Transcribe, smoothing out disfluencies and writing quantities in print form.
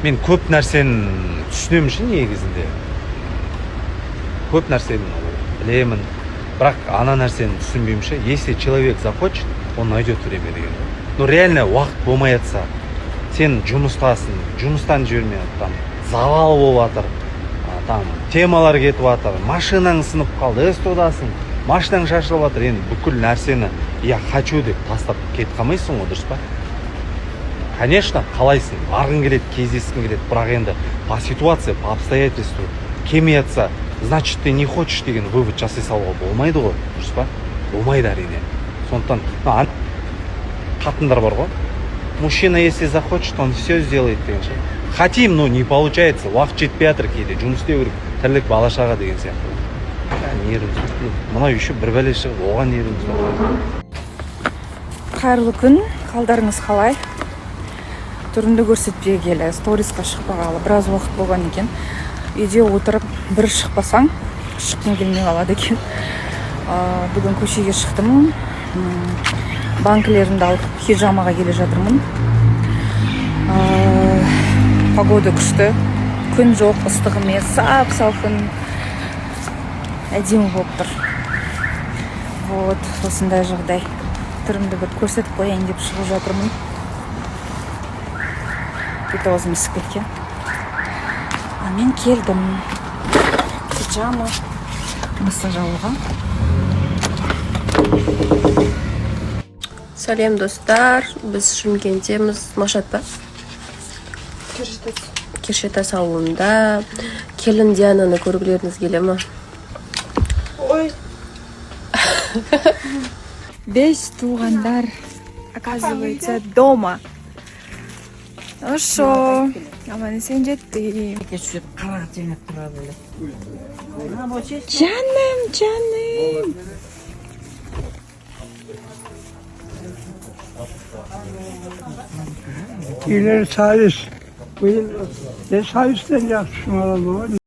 мен көп нәрсені түсінемін үшін негізінде. Көп нәрсені білемін. Бірақ ана нәрсені түсінбеймін. Если человек захочет, он найдет время деген. Но реально уақыт болмай жатса, сен жұмыстасың, жұмыстан жібермей там завал болып жатыр, там темалар кетіп жатыр, машинаң сынып қалды, эстодасың, машинаң шашылып жатыр, енді бүкіл нәрсені я хочу деп тастап кетіп қалмайсың ғой, дұрыс па? Конечно, қалайсың, барғың келеді, кездескің келеді, бірақ енді по ситуации, по обстоятельству келмей жатса, значит ты не хочешь деген вывод жасай салуға болмайды ғой, дұрыс па? Болмайды әрине. Сондықтан қатындар бар ғой. Мужчина, если захочет, он все сделает деген ше. Хотим, но не получается. Уақыт жетпей жатыр кейде, жұмыс істеу керек, тірлік бала шаға деген сияқты. Мынау еще бір бәле шығып, оған нервіміз. Қайырлы күн, қалдарыңыз қалай? Түрімді көрсетпей келі, сторисқа шықпағалы, біраз уақыт болған екен. Үйде отырып, бір шықпасаң, шыққым келмей қалады екен. Бүгін көшеге шықтым. Банкілерімді алып хижамаға келе жатырмын. Погода күшті, күн жоқ, ыстық емес, сап-салқын, әдемі болып тұр. Вот, осындай жағдай. Түрімді бір көрсетіп қояйын деп шығып жатырмын. Бет-аузым ісіп кеткен. Мен келдім. Хижама массаж алуға. Сәлем достар, біз Шымкенттеміз, Машат па? Кершетас ауылында. Келін Диананы көргілеріңіз келе ма? Ой. 5 туғандар, оказывается, дома. Ошо, аман-есен жеттім. Жаным. İleri servis. Bu yıl servisten yapmışım araba.